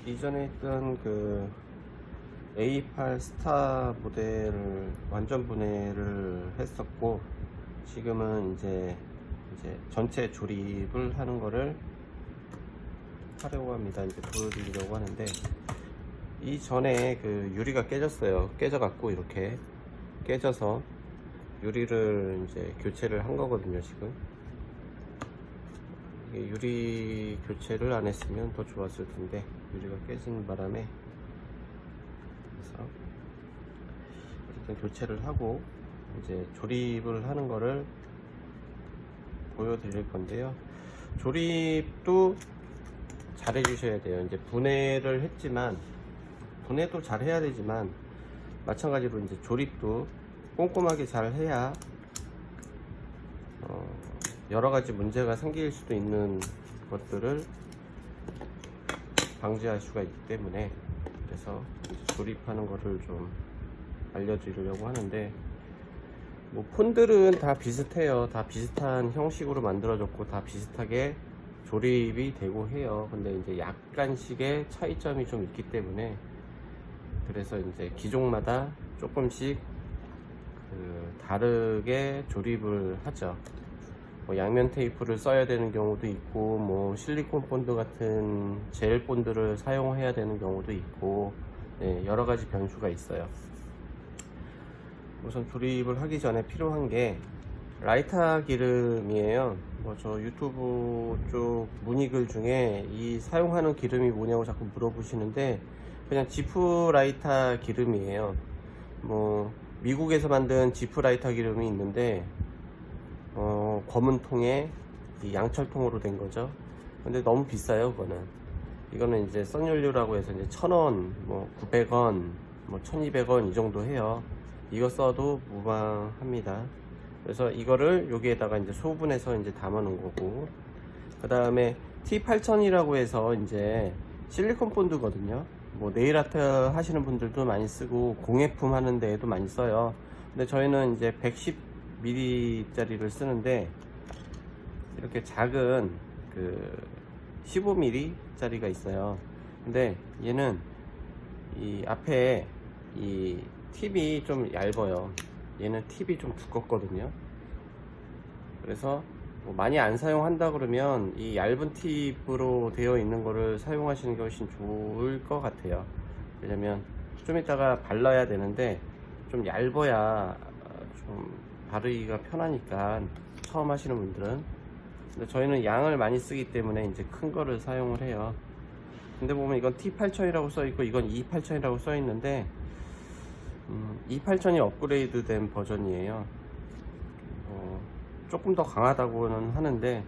이전에 있던 그 A8 스타 모델을 완전 분해를 했었고, 지금은 이제 전체 조립을 하는 거를 하려고 합니다. 이제 보여드리려고 하는데, 이전에 그 유리가 깨졌어요. 깨져갖고 이렇게 깨져서 유리를 이제 교체를 한 거거든요. 지금 이게 유리 교체를 안 했으면 더 좋았을 텐데, 유리가 깨진 바람에 그래서 일단 교체를 하고 이제 조립을 하는 거를 보여드릴 건데요. 조립도 잘 해주셔야 돼요. 이제 분해를 했지만, 분해도 잘 해야 되지만 마찬가지로 이제 조립도 꼼꼼하게 잘 해야 여러 가지 문제가 생길 수도 있는 것들을 방지할 수가 있기 때문에, 그래서 조립하는 거를 좀 알려드리려고 하는데, 뭐 폰들은 다 비슷해요. 다 비슷한 형식으로 만들어졌고 다 비슷하게 조립이 되고 해요. 근데 이제 약간씩의 차이점이 좀 있기 때문에, 그래서 이제 기종마다 조금씩 다르게 조립을 하죠. 뭐 양면 테이프를 써야 되는 경우도 있고, 뭐 실리콘 본드 같은 젤 본드를 사용해야 되는 경우도 있고, 네, 여러 가지 변수가 있어요. 우선 조립을 하기 전에 필요한 게 라이터 기름이에요. 뭐 저 유튜브 쪽 문의글 중에 이 사용하는 기름이 뭐냐고 자꾸 물어보시는데, 그냥 지프 라이터 기름이에요. 뭐 미국에서 만든 지프 라이터 기름이 있는데, 검은 통에 이 양철통으로 된 거죠. 근데 너무 비싸요. 이거는 이제 선연료라고 해서 이제 1,000원, 뭐 900원, 뭐 1,200원 이 정도 해요. 이거 써도 무방합니다. 그래서 이거를 여기에다가 이제 소분해서 이제 담아 놓은 거고, 그 다음에 T8000이라고 해서 이제 실리콘 본드거든요. 뭐 네일 아트 하시는 분들도 많이 쓰고 공예품 하는 데에도 많이 써요. 근데 저희는 이제 110mm 짜리를 쓰는데, 이렇게 작은 그 15mm 짜리가 있어요. 근데 얘는 이 앞에 이 팁이 좀 얇아요. 얘는 팁이 좀 두껍거든요. 그래서 뭐 많이 안 사용한다 그러면 이 얇은 팁으로 되어 있는 거를 사용하시는 게 훨씬 좋을 것 같아요. 왜냐면 좀 이따가 발라야 되는데, 좀 얇아야 좀 바르기가 편하니까, 처음 하시는 분들은. 근데 저희는 양을 많이 쓰기 때문에 이제 큰 거를 사용을 해요. 근데 보면 이건 T8000이라고 써 있고 이건 E8000이라고 써 있는데, E8000이 업그레이드 된 버전이에요. 조금 더 강하다고는 하는데,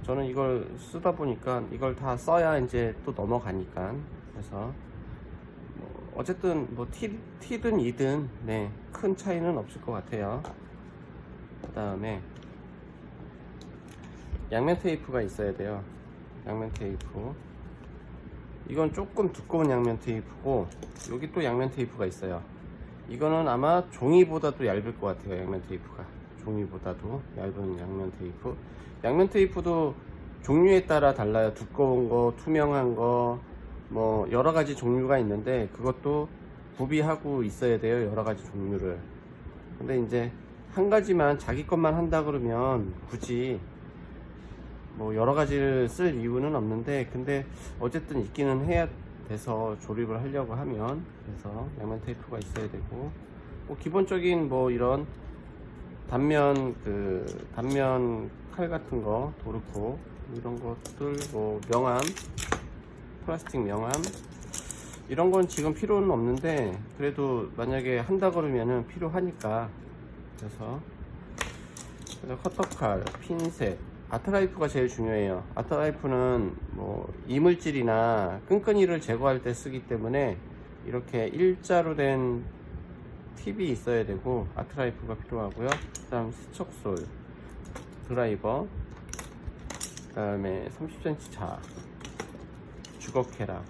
저는 이걸 쓰다 보니까 이걸 다 써야 이제 또 넘어가니까, 그래서 어쨌든 뭐 T든 E든 네, 큰 차이는 없을 것 같아요. 그 다음에 양면 테이프가 있어야 돼요. 양면 테이프, 이건 조금 두꺼운 양면 테이프고, 여기 또 양면 테이프가 있어요. 이거는 아마 종이보다도 얇을 것 같아요. 양면 테이프가 종이보다도 얇은 양면 테이프. 양면 테이프도 종류에 따라 달라요. 두꺼운 거, 투명한 거, 뭐 여러 가지 종류가 있는데, 그것도 구비하고 있어야 돼요. 여러 가지 종류를. 근데 이제 한 가지만 자기 것만 한다 그러면 굳이 뭐 여러 가지를 쓸 이유는 없는데, 근데 어쨌든 있기는 해야 돼서 조립을 하려고 하면, 그래서 양면 테이프가 있어야 되고, 뭐 기본적인 뭐 이런 단면 칼 같은 거, 도르코 이런 것들, 뭐 명암, 플라스틱 명암 이런 건 지금 필요는 없는데, 그래도 만약에 한다 그러면은 필요하니까. 그래서 커터칼, 핀셋, 아트라이프가 제일 중요해요. 아트라이프는 뭐 이물질이나 끈끈이를 제거할 때 쓰기 때문에 이렇게 일자로 된 팁이 있어야 되고, 아트라이프가 필요하고요. 그 다음 스척솔, 드라이버, 그 다음에 30cm 자, 주걱캐락,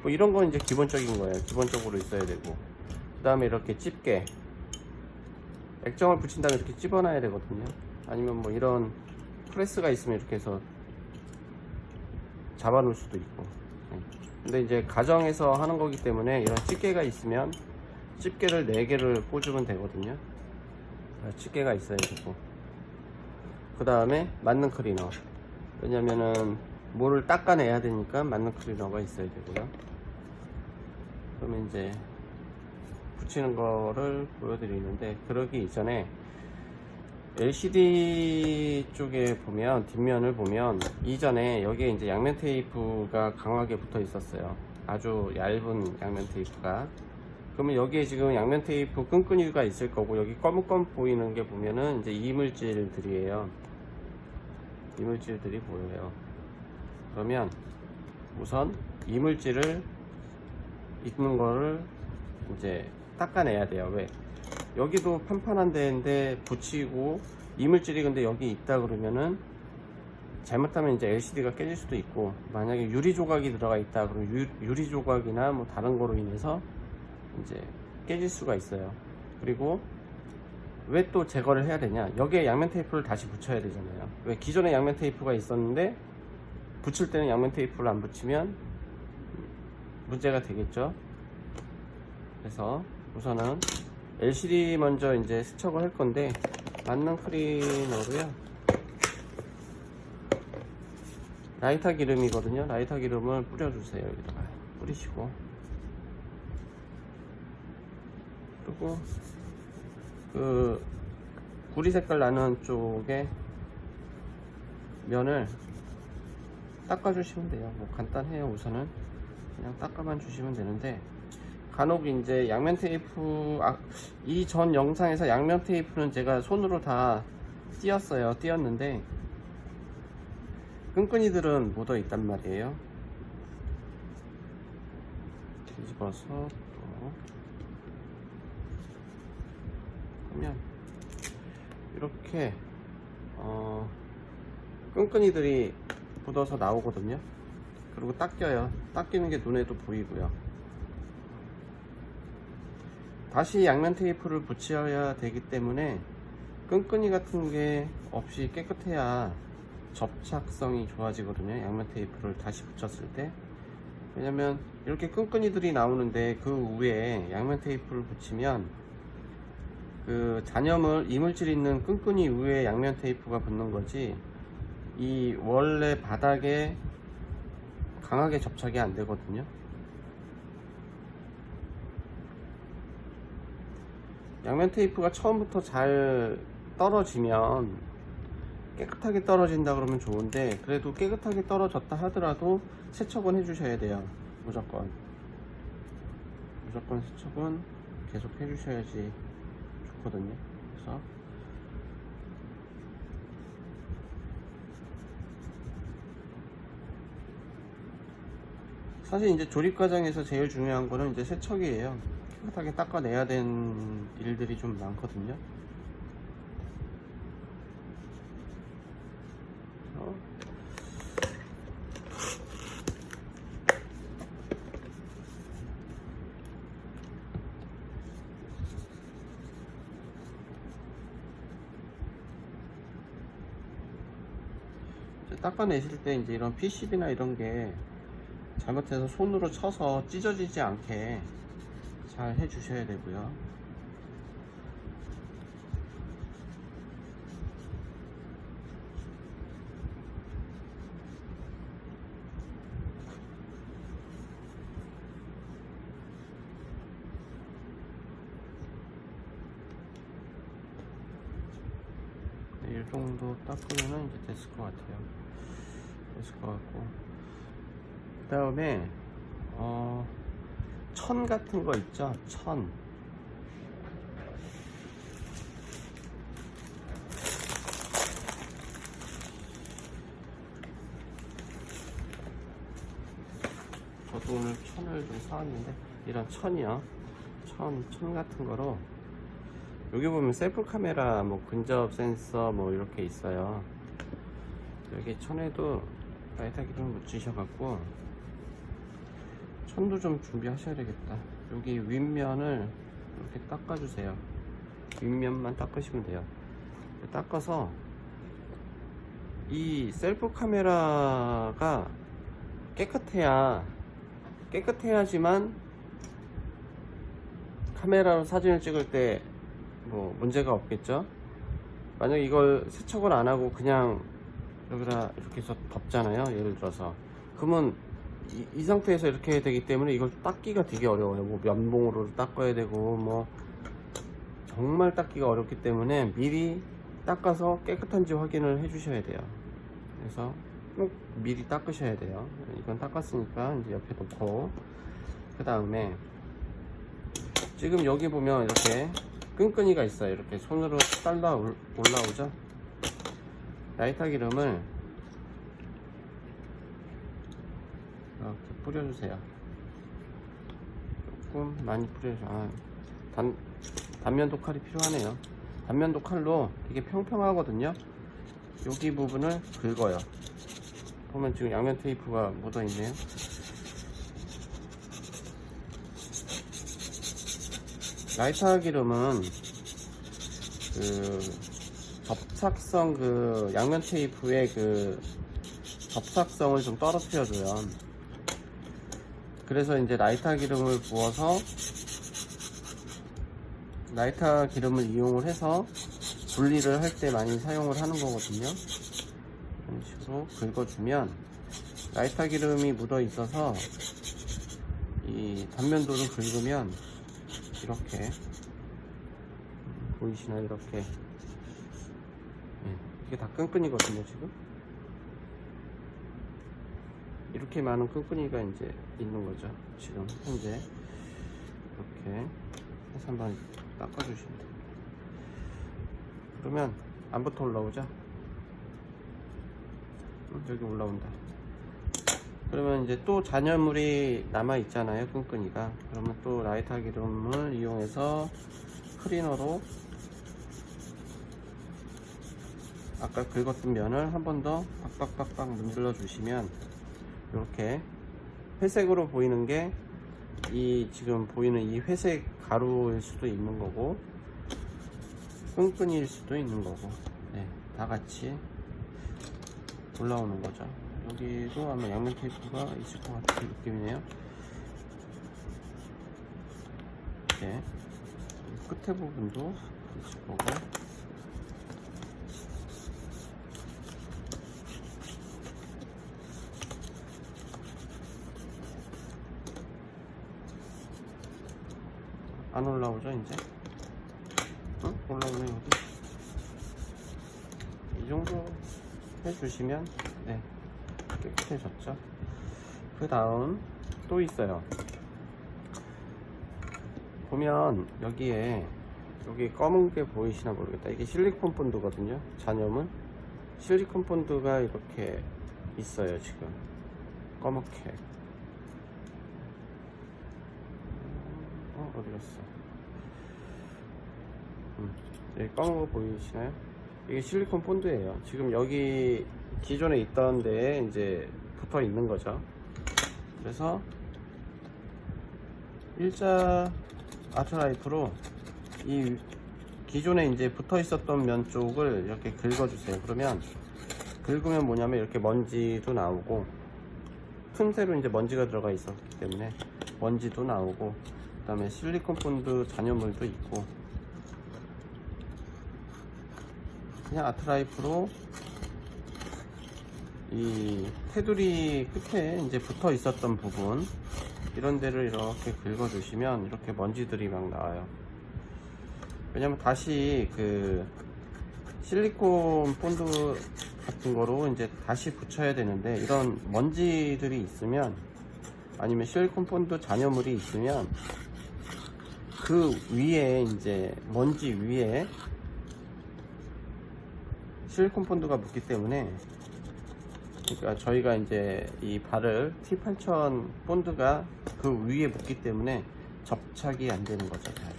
뭐 이런 건 이제 기본적인 거예요. 기본적으로 있어야 되고, 그 다음에 이렇게 집게, 액정을 붙인 다음에 이렇게 집어놔야 되거든요. 아니면 뭐 이런 프레스가 있으면 이렇게 해서 잡아 놓을 수도 있고, 근데 이제 가정에서 하는 거기 때문에 이런 집게가 있으면 집게를 4개를 꽂으면 되거든요. 집게가 있어야 되고, 그 다음에 맞는 클리너, 왜냐면은 물을 닦아내야 되니까 맞는 클리너가 있어야 되고요. 그러면 이제 붙이는 거를 보여드리는데, 그러기 이전에 LCD 쪽에 보면, 뒷면을 보면 이전에 여기에 이제 양면 테이프가 강하게 붙어 있었어요. 아주 얇은 양면 테이프가. 그러면 여기에 지금 양면 테이프 끈끈이가 있을 거고, 여기 검은 보이는 게 보면은 이제 이물질들이에요. 이물질들이 보여요. 그러면 우선 이물질을 있는 거를 이제 닦아내야 돼요. 왜? 여기도 판판한 데인데 붙이고 이물질이 근데 여기 있다 그러면은 잘못하면 이제 LCD가 깨질 수도 있고, 만약에 유리 조각이 들어가 있다 그러면 유리 조각이나 뭐 다른 거로 인해서 이제 깨질 수가 있어요. 그리고 왜 또 제거를 해야 되냐, 여기에 양면 테이프를 다시 붙여야 되잖아요. 왜? 기존에 양면 테이프가 있었는데 붙일 때는 양면 테이프를 안 붙이면 문제가 되겠죠. 그래서 우선은 LCD 먼저 이제 세척을 할 건데, 맞는 클리너로요, 라이터 기름이거든요. 라이터 기름을 뿌려주세요. 여기다가 뿌리시고, 그리고 그 구리 색깔 나는 쪽에 면을 닦아주시면 돼요. 뭐 간단해요. 우선은 그냥 닦아만 주시면 되는데, 간혹 이제 양면 테이프, 이 전 영상에서 양면 테이프는 제가 손으로 다 띄었는데 끈끈이들은 묻어 있단 말이에요. 뒤집어서 또 그러면 이렇게 끈끈이들이 묻어서 나오거든요. 그리고 닦여요. 닦이는 게 눈에도 보이고요. 다시 양면 테이프를 붙여야 되기 때문에 끈끈이 같은 게 없이 깨끗해야 접착성이 좋아지거든요. 양면 테이프를 다시 붙였을 때. 왜냐면 이렇게 끈끈이들이 나오는데 그 위에 양면 테이프를 붙이면 그 잔여물, 이물질 있는 끈끈이 위에 양면 테이프가 붙는 거지, 이 원래 바닥에 강하게 접착이 안 되거든요. 양면 테이프가 처음부터 잘 떨어지면, 깨끗하게 떨어진다 그러면 좋은데, 그래도 깨끗하게 떨어졌다 하더라도 세척은 해 주셔야 돼요. 무조건 세척은 계속 해 주셔야지 좋거든요. 그래서 사실 이제 조립 과정에서 제일 중요한 거는 이제 세척이에요. 깨끗하게 닦아내야 되는 일들이 좀 많거든요. 닦아내실 때 이제 이런 PCB나 이런 게 잘못해서 손으로 쳐서 찢어지지 않게 잘 해주셔야 되고요. 이 정도 닦으면 이제 됐을 것 같아요. 됐을 것 같고, 그 다음에 천 같은 거 있죠? 천. 저도 오늘 천을 좀 사왔는데, 이런 천이요. 천 같은 거로, 여기 보면 셀프 카메라, 뭐 근접 센서 뭐 이렇게 있어요. 여기 천에도 라이터 기름 묻히셔갖고 천도 좀 준비하셔야 되겠다. 여기 윗면을 이렇게 닦아주세요. 윗면만 닦으시면 돼요. 닦아서 이 셀프 카메라가 깨끗해야 깨끗해야지만 카메라로 사진을 찍을 때 뭐 문제가 없겠죠. 만약 이걸 세척을 안 하고 그냥 여기다 이렇게 해서 덮잖아요, 예를 들어서. 그러면 이 상태에서 이렇게 되기 때문에 이걸 닦기가 되게 어려워요. 뭐 면봉으로 닦아야 되고 뭐 정말 닦기가 어렵기 때문에 미리 닦아서 깨끗한지 확인을 해 주셔야 돼요. 그래서 꼭 미리 닦으셔야 돼요. 이건 닦았으니까 이제 옆에 놓고, 그 다음에 지금 여기 보면 이렇게 끈끈이가 있어요. 이렇게 손으로 딸라 올라오죠. 라이터 기름을 이렇게 뿌려주세요. 조금 많이 뿌려주세요. 단면도 칼이 필요하네요. 단면도 칼로 이게 평평하거든요. 여기 부분을 긁어요. 보면 지금 양면 테이프가 묻어 있네요. 라이터 기름은 그 접착성, 그 양면 테이프의 그 접착성을 좀 떨어뜨려줘요. 그래서 이제 라이터 기름을 부어서 라이터 기름을 이용을 해서 분리를 할 때 많이 사용을 하는 거거든요. 이런 식으로 긁어주면 라이터 기름이 묻어 있어서 이 단면도를 긁으면 이렇게 보이시나요? 이렇게 이게 다 끈끈이거든요. 지금 이렇게 많은 끈끈이가 이제 있는 거죠. 지금 현재 이렇게 해서 한번 닦아주시면 됩니다. 그러면 안 붙어 올라오죠? 여기 올라온다. 그러면 이제 또 잔여물이 남아 있잖아요, 끈끈이가. 그러면 또 라이터 기름을 이용해서 클리너로 아까 긁었던 면을 한 번 더 빡빡빡빡 문질러 주시면 이렇게 회색으로 보이는 게 이 지금 보이는 이 회색 가루일 수도 있는 거고 끈끈이일 수도 있는 거고, 네, 다 같이 올라오는 거죠. 여기도 아마 양면 테이프가 있을 것 같은 느낌이네요. 이렇게 끝에 부분도 있을 거고, 안 올라오죠 이제? 응? 올라오네 여기. 이 정도 해주시면 네, 깨끗해졌죠. 그 다음 또 있어요. 보면 여기에 여기 검은 게 보이시나 모르겠다. 이게 실리콘 본드거든요. 잔여물 실리콘 본드가 이렇게 있어요. 지금 검게. 어디 갔어? 여기 검은 거 보이시나요? 이게 실리콘 본드예요. 지금 여기 기존에 있던 데에 이제 붙어 있는 거죠. 그래서 일자 아트라이프로 이 기존에 이제 붙어 있었던 면 쪽을 이렇게 긁어주세요. 그러면 긁으면 뭐냐면 이렇게 먼지도 나오고, 틈새로 이제 먼지가 들어가 있었기 때문에 먼지도 나오고, 그 다음에 실리콘 본드 잔여물도 있고, 그냥 아트라이프로 이 테두리 끝에 이제 붙어 있었던 부분, 이런 데를 이렇게 긁어 주시면 이렇게 먼지들이 막 나와요. 왜냐면 다시 그 실리콘 본드 같은 거로 이제 다시 붙여야 되는데, 이런 먼지들이 있으면, 아니면 실리콘 본드 잔여물이 있으면 그 위에 이제 먼지 위에 실리콘 본드가 묻기 때문에, 그러니까 저희가 이제 이 발을 T8000 본드가 그 위에 묻기 때문에 접착이 안 되는 거죠. 잘.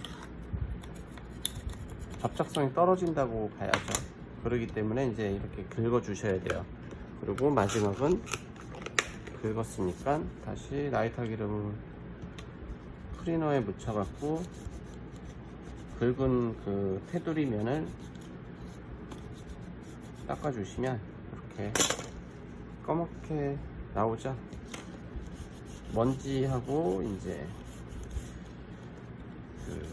접착성이 떨어진다고 봐야죠. 그러기 때문에 이제 이렇게 긁어 주셔야 돼요. 그리고 마지막은 긁었으니까 다시 라이터 기름을 클리너에 묻혀 갖고 긁은 그 테두리 면을 닦아 주시면 이렇게 검게 나오죠. 먼지하고 이제 그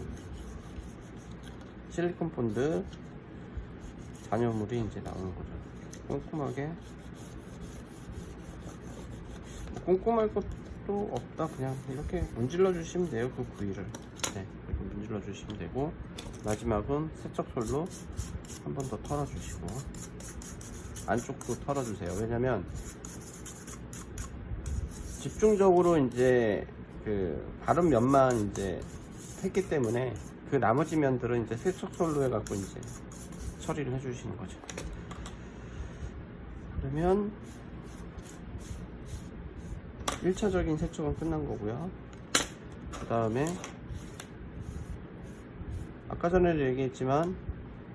실리콘 본드 잔여물이 이제 나오는 거죠. 꼼꼼하게, 꼼꼼할 것도 없다. 그냥 이렇게 문질러 주시면 돼요. 그 부위를. 네, 이렇게 문질러 주시면 되고, 마지막은 세척솔로 한 번 더 털어 주시고, 안쪽도 털어 주세요. 왜냐면 집중적으로 이제 그 바른 면만 이제 했기 때문에 그 나머지 면들은 이제 세척솔로 해갖고 이제 처리를 해주시는 거죠. 그러면 1차적인 세척은 끝난 거고요. 그 다음에 아까 전에도 얘기했지만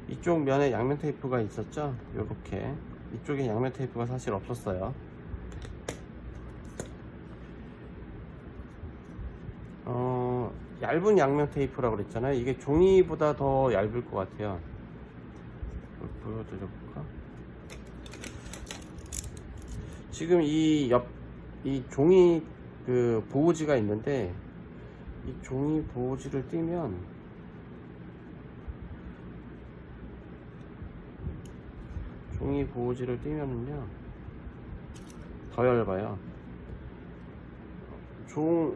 이쪽 면에 양면 테이프가 있었죠. 요렇게 이쪽에 양면 테이프가 사실 없었어요. 얇은 양면 테이프라고 그랬잖아요. 이게 종이보다 더 얇을 것 같아요. 보여드려 볼까? 지금 이 종이 그 보호지가 있는데, 이 종이 보호지를 띄면 띄면은요 더 얇아요.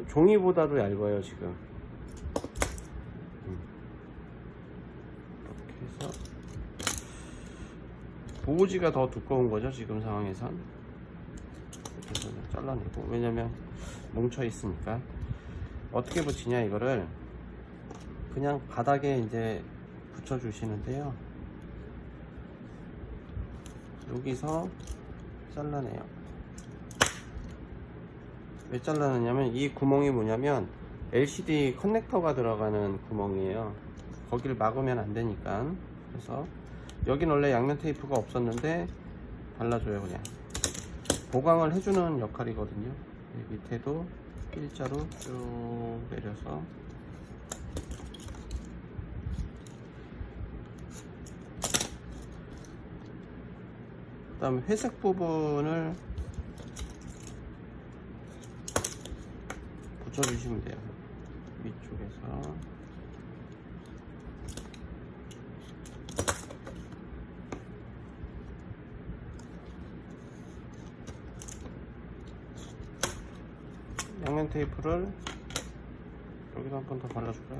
종이보다도 얇아요 지금. 이렇게 해서 보호지가 더 두꺼운 거죠 지금 상황에선. 이렇게 해서 잘라내고, 왜냐면 뭉쳐 있으니까. 어떻게 붙이냐, 이거를 그냥 바닥에 이제 붙여 주시는데요, 여기서 잘라내요. 왜 잘라내냐면 이 구멍이 뭐냐면 LCD 커넥터가 들어가는 구멍이에요. 거기를 막으면 안 되니까. 그래서 여긴 원래 양면 테이프가 없었는데 발라줘요. 그냥 보강을 해주는 역할이거든요. 밑에도 일자로 쭉 내려서 그 다음에 회색 부분을 붙여주시면 돼요. 위쪽에서 양면 테이프를 여기도 한 번 더 발라줄까요?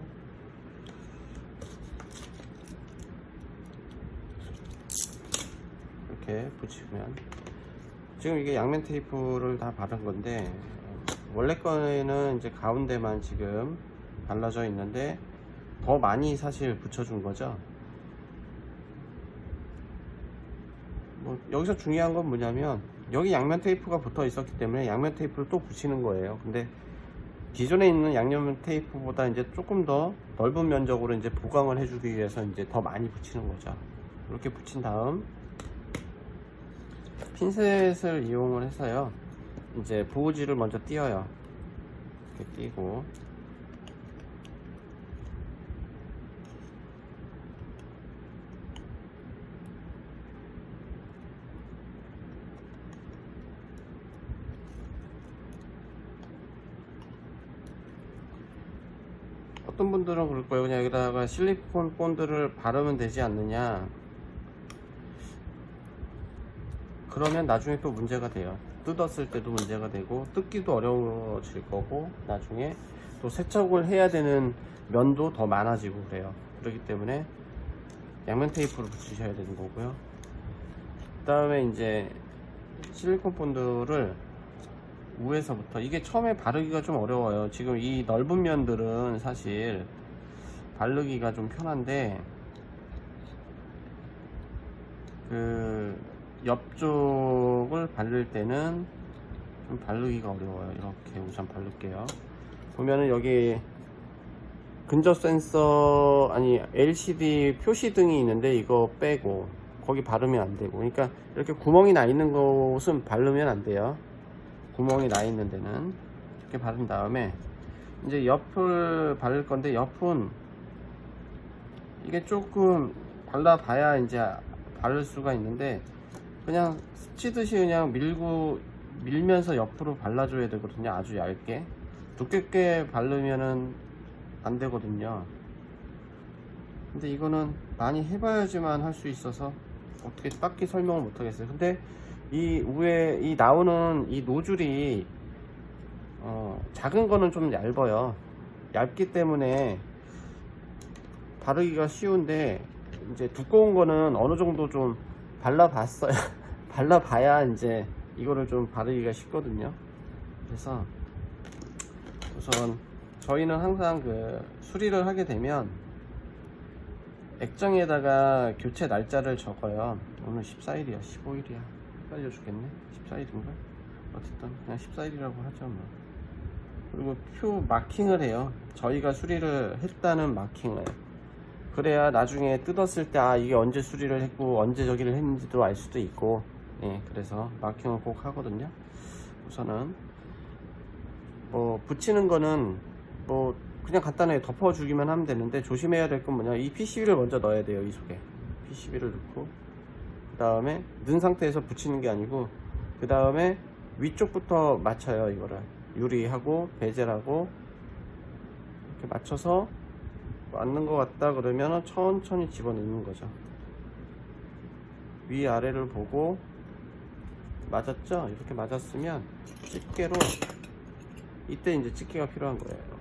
이렇게 붙이면, 지금 이게 양면 테이프를 다 바른 건데 원래 거에는 이제 가운데만 지금 발라져 있는데 더 많이 사실 붙여준 거죠. 뭐 여기서 중요한 건 뭐냐면 여기 양면 테이프가 붙어 있었기 때문에 양면 테이프를 또 붙이는 거예요. 근데 기존에 있는 양면 테이프보다 이제 조금 더 넓은 면적으로 이제 보강을 해주기 위해서 이제 더 많이 붙이는 거죠. 이렇게 붙인 다음 핀셋을 이용을 해서요, 이제 보호지를 먼저 띄어요. 이렇게 띄고, 어떤 분들은 그럴 거예요. 그냥 여기다가 실리콘 본드를 바르면 되지 않느냐. 그러면 나중에 또 문제가 돼요. 뜯었을 때도 문제가 되고, 뜯기도 어려워질 거고, 나중에 또 세척을 해야 되는 면도 더 많아지고 그래요. 그렇기 때문에 양면 테이프를 붙이셔야 되는 거고요. 그 다음에 이제 실리콘 본드를 위에서부터, 이게 처음에 바르기가 좀 어려워요. 지금 이 넓은 면들은 사실 바르기가 좀 편한데 그 옆쪽을 바를 때는 좀 바르기가 어려워요. 이렇게 우선 바를게요. 보면은 여기 근접 센서, 아니 LCD 표시등이 있는데 이거 빼고 거기 바르면 안 되고, 그러니까 이렇게 구멍이 나 있는 곳은 바르면 안 돼요. 구멍이 나 있는 데는 이렇게 바른 다음에 이제 옆을 바를 건데, 옆은 이게 조금 발라봐야 이제 바를 수가 있는데 그냥 스치듯이 그냥 밀고 밀면서 옆으로 발라줘야 되거든요. 아주 얇게. 두껍게 바르면은 안 되거든요. 근데 이거는 많이 해봐야지만 할 수 있어서 어떻게 딱히 설명을 못 하겠어요. 근데 이 위에 이 나오는 이 노즐이 작은 거는 좀 얇아요. 얇기 때문에 바르기가 쉬운데, 이제 두꺼운 거는 어느 정도 좀 발라봤어요. 발라봐야 이제 이거를 좀 바르기가 쉽거든요. 그래서 우선 저희는 항상 그 수리를 하게 되면 액정에다가 교체 날짜를 적어요. 오늘 14일이야 15일이야 헷갈려 죽겠네. 14일인가? 어쨌든 그냥 14일이라고 하죠 뭐. 그리고 표 마킹을 해요. 저희가 수리를 했다는 마킹을. 그래야 나중에 뜯었을 때 아 이게 언제 수리를 했고 언제 저기를 했는지도 알 수도 있고. 예, 그래서 마킹을 꼭 하거든요. 우선은 뭐 붙이는 거는 뭐 그냥 간단하게 덮어주기만 하면 되는데, 조심해야 될 건 뭐냐, 이 PCB를 먼저 넣어야 돼요. 이 속에 PCB를 넣고, 그 다음에 넣은 상태에서 붙이는 게 아니고, 그 다음에 위쪽부터 맞춰요. 이거를 유리하고 베젤하고 이렇게 맞춰서 맞는 것 같다 그러면 천천히 집어넣는 거죠. 위아래를 보고 맞았죠? 이렇게 맞았으면 집게로, 이때 이제 집게가 필요한 거예요.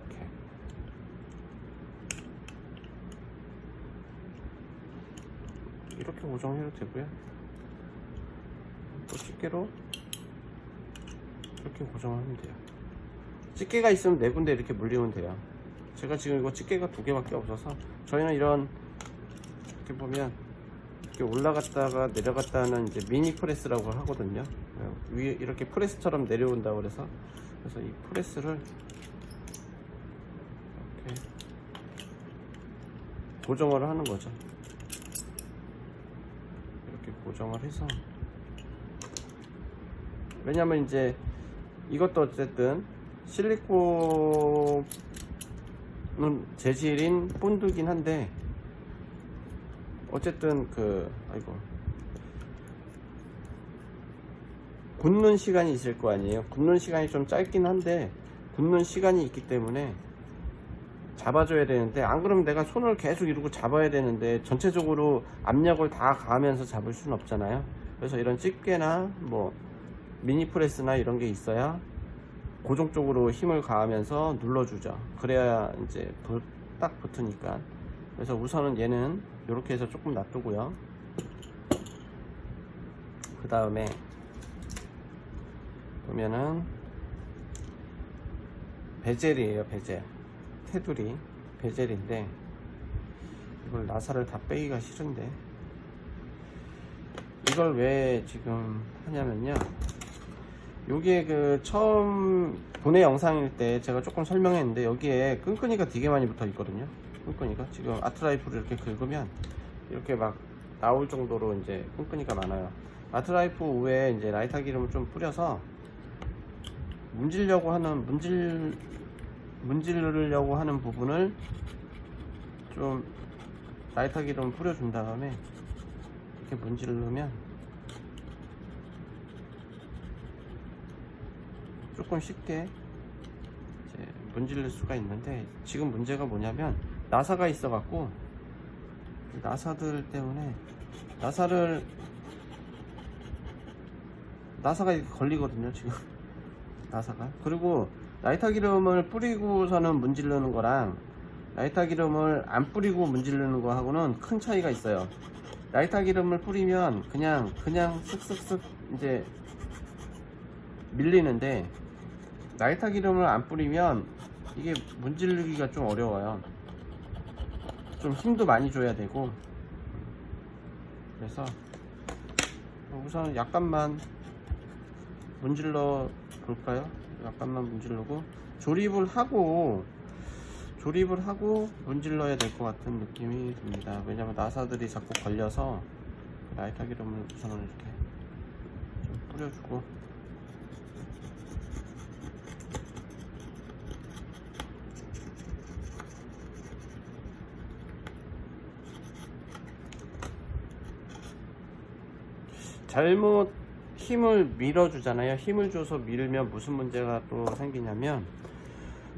이렇게 고정해도 되고요. 또 집게로 이렇게 고정하면 돼요. 집게가 있으면 네 군데 이렇게 물리면 돼요. 제가 지금 이거 집게가 두 개밖에 없어서, 저희는 이런 이렇게 보면 이렇게 올라갔다가 내려갔다 하는 이제 미니 프레스라고 하거든요. 위에 이렇게 프레스처럼 내려온다고 그래서 이 프레스를 이렇게 고정을 하는 거죠. 이렇게 고정을 해서, 왜냐면 이제 이것도 어쨌든 실리콘은 재질인 본드긴 한데, 어쨌든 굳는 시간이 있을 거 아니에요. 굳는 시간이 좀 짧긴 한데 굳는 시간이 있기 때문에 잡아줘야 되는데, 안 그러면 내가 손을 계속 이러고 잡아야 되는데 전체적으로 압력을 다 가하면서 잡을 수는 없잖아요. 그래서 이런 집게나 뭐 미니 프레스나 이런 게 있어야 고정 쪽으로 힘을 가하면서 눌러주죠. 그래야 이제 딱 붙으니까. 그래서 우선은 얘는 이렇게 해서 조금 놔두고요. 그 다음에 보면은 베젤이에요. 베젤, 테두리 베젤인데, 이걸 나사를 다 빼기가 싫은데 이걸 왜 지금 하냐면요, 여기에 그 처음 분해 영상일 때 제가 조금 설명했는데, 여기에 끈끈이가 되게 많이 붙어 있거든요. 끈끈이가 지금 아트라이프를 이렇게 긁으면 이렇게 막 나올 정도로 이제 끈끈이가 많아요. 아트라이프 위에 이제 라이터 기름을 좀 뿌려서 문지르려고 하는 부분을 좀 라이터 기름을 뿌려준 다음에 이렇게 문지르면 조금 쉽게 이제 문지를 수가 있는데, 지금 문제가 뭐냐면 나사가 있어 갖고, 나사들 때문에 나사가 이렇게 걸리거든요 지금. 나사가. 그리고 라이터 기름을 뿌리고서는 문지르는 거랑 라이터 기름을 안 뿌리고 문지르는 거 하고는 큰 차이가 있어요. 라이터 기름을 뿌리면 그냥 쓱쓱쓱 이제 밀리는데, 라이터 기름을 안 뿌리면 이게 문지르기가 좀 어려워요. 좀 힘도 많이 줘야 되고. 그래서 우선 약간만 문질러 볼까요? 약간만 문지르고 조립을 하고 문질러야 될 것 같은 느낌이 듭니다. 왜냐면 나사들이 자꾸 걸려서 라이터 기름을 우선은 이렇게 좀 뿌려주고, 잘못 힘을 밀어주잖아요. 힘을 줘서 밀면 무슨 문제가 또 생기냐면,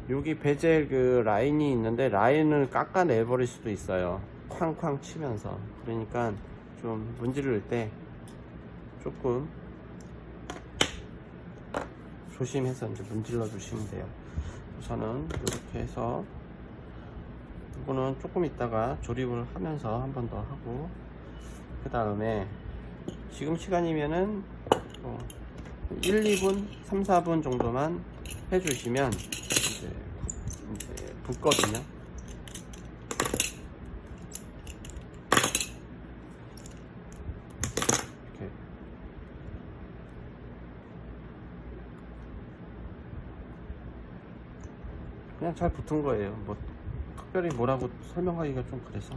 여기 베젤 그 라인이 있는데 라인을 깎아내 버릴 수도 있어요. 쾅쾅 치면서. 그러니까 좀 문지를 때 조금 조심해서 이제 문질러 주시면 돼요. 우선은 이렇게 해서 이거는 조금 있다가 조립을 하면서 한 번 더 하고, 그 다음에 지금 시간이면은 1, 2분, 3, 4분 정도만 해주시면 이제 붙거든요. 이렇게. 그냥 잘 붙은 거예요. 뭐 특별히 뭐라고 설명하기가 좀 그래서.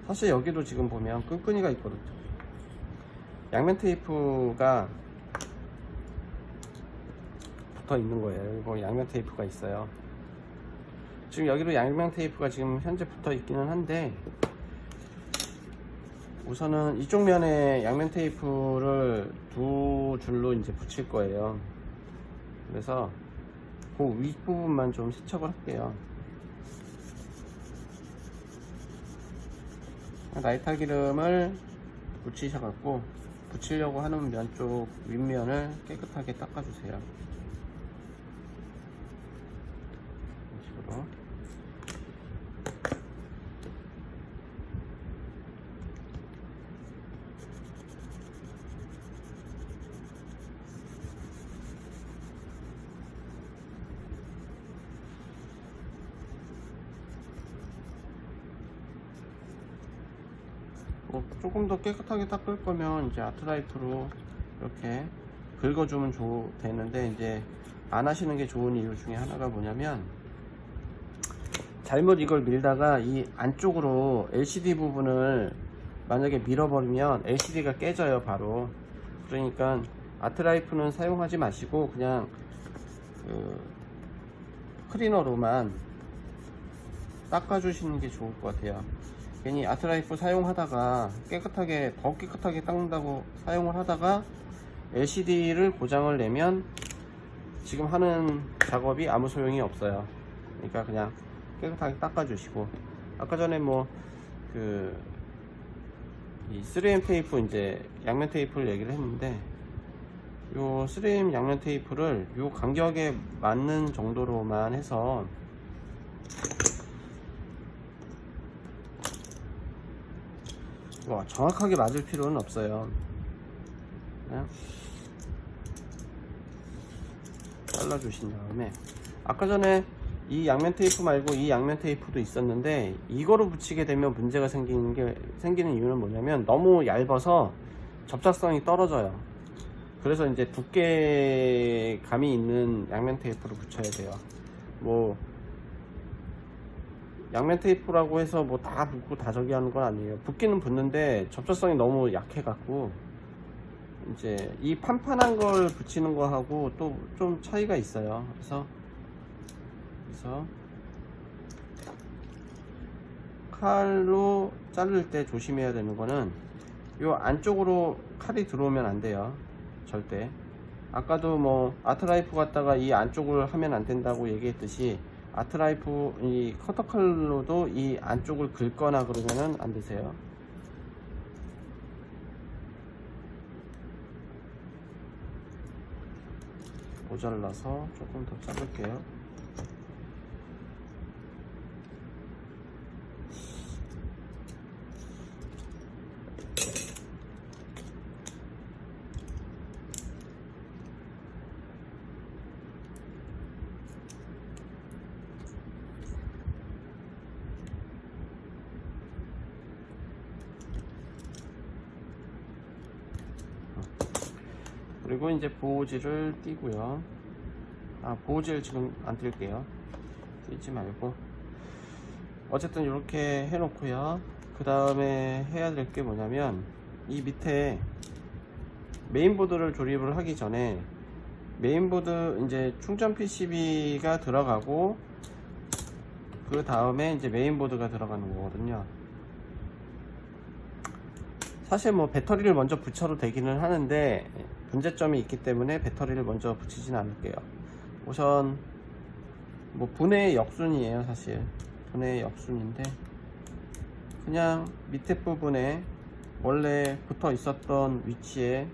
사실 여기도 지금 보면 끈끈이가 있거든요. 양면 테이프가 붙어 있는 거예요. 이거 양면 테이프가 있어요. 지금 여기로 양면 테이프가 지금 현재 붙어 있기는 한데, 우선은 이쪽 면에 양면 테이프를 두 줄로 이제 붙일 거예요. 그래서 그 윗부분만 좀 세척을 할게요. 라이터 기름을 묻히셔갖고 붙이려고 하는 면 쪽 윗면을 깨끗하게 닦아주세요. 이런 식으로. 뭐 조금 더 깨끗하게 닦을 거면 이제 아트라이프로 이렇게 긁어주면 되는데, 이제 안 하시는 게 좋은 이유 중에 하나가 뭐냐면, 잘못 이걸 밀다가 이 안쪽으로 LCD 부분을 만약에 밀어버리면 LCD가 깨져요, 바로. 그러니까 아트라이프는 사용하지 마시고 그냥 그 클리너로만 닦아주시는 게 좋을 것 같아요. 괜히 아트라이프 사용하다가 더 깨끗하게 닦는다고 사용을 하다가 LCD를 고장을 내면 지금 하는 작업이 아무 소용이 없어요. 그러니까 그냥 깨끗하게 닦아주시고, 아까 전에 이 3M 테이프, 이제 양면 테이프를 얘기를 했는데, 요 3M 양면 테이프를 요 간격에 맞는 정도로만 해서 정확하게 맞을 필요는 없어요. 그냥 잘라주신 다음에, 아까 전에 이 양면 테이프 말고 이 양면 테이프도 있었는데, 이거로 붙이게 되면 문제가 생기는 이유는 뭐냐면, 너무 얇아서 접착성이 떨어져요. 그래서 이제 두께감이 있는 양면 테이프로 붙여야 돼요. 뭐 양면 테이프라고 해서 뭐 다 붙고 다 저기 하는 건 아니에요. 붙기는 붙는데 접착성이 너무 약해 갖고, 이제 이 판판한 걸 붙이는 거하고 또 좀 차이가 있어요. 그래서 칼로 자를 때 조심해야 되는 거는, 요 안쪽으로 칼이 들어오면 안 돼요, 절대. 아까도 뭐 아트라이프 갖다가 이 안쪽을 하면 안 된다고 얘기했듯이, 아트라이프 이 커터칼로도 이 안쪽을 긁거나 그러면은 안 되세요. 모자라서 조금 더 자를게요. 그리고 이제 보호지를 띄고요. 보호지를 지금 안 뜰게요. 띄지 말고, 어쨌든 이렇게 해놓고요. 그 다음에 해야 될 게 뭐냐면, 이 밑에 메인보드를 조립을 하기 전에, 메인보드 이제 충전 PCB가 들어가고, 그 다음에 이제 메인보드가 들어가는 거거든요. 사실 뭐 배터리를 먼저 붙여도 되기는 하는데, 문제점이 있기 때문에 배터리를 먼저 붙이진 않을게요. 우선 뭐 분해 역순이에요. 사실 분해 역순인데 그냥 밑에 부분에 원래 붙어 있었던 위치에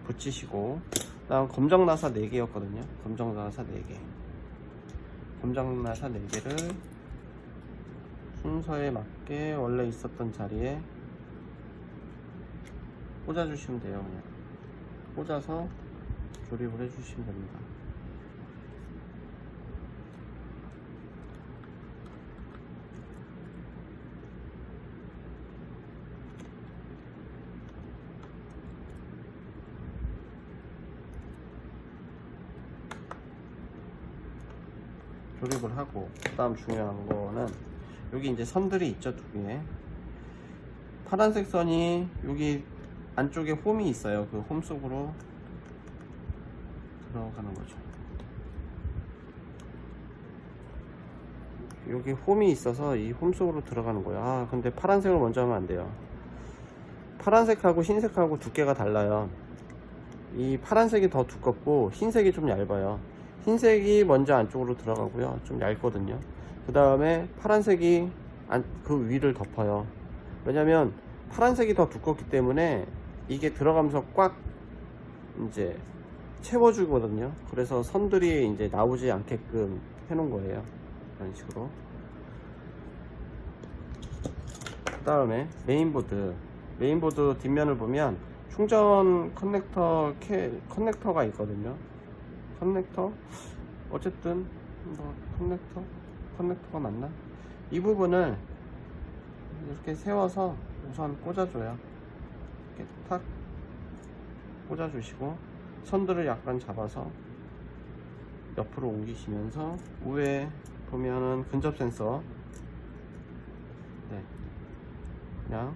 붙이시고, 다음 검정 나사 4개였거든요 검정 나사 4개, 검정 나사 4개를 순서에 맞게 원래 있었던 자리에 꽂아 주시면 돼요. 그냥 꽂아서 조립을 해 주시면 됩니다. 조립을 하고, 그 다음 중요한 거는 여기 이제 선들이 있죠. 2개. 파란색 선이 여기 안쪽에 홈이 있어요. 그 홈 속으로 들어가는 거죠. 여기 홈이 있어서 이 홈 속으로 들어가는 거예요. 아, 근데 파란색을 먼저 하면 안 돼요. 파란색하고 흰색하고 두께가 달라요. 이 파란색이 더 두껍고 흰색이 좀 얇아요. 흰색이 먼저 안쪽으로 들어가고요. 좀 얇거든요. 그 다음에 파란색이 그 위를 덮어요. 왜냐면 파란색이 더 두껍기 때문에 이게 들어가면서 꽉 이제 채워주거든요. 그래서 선들이 이제 나오지 않게끔 해놓은 거예요. 이런 식으로. 그 다음에 메인보드 뒷면을 보면 충전 커넥터가 있거든요. 커넥터? 어쨌든 뭐 커넥터가 맞나? 이 부분을 이렇게 세워서 우선 꽂아줘요. 이렇게 탁 꽂아주시고, 선들을 약간 잡아서 옆으로 옮기시면서 위에 보면은 근접 센서, 네, 그냥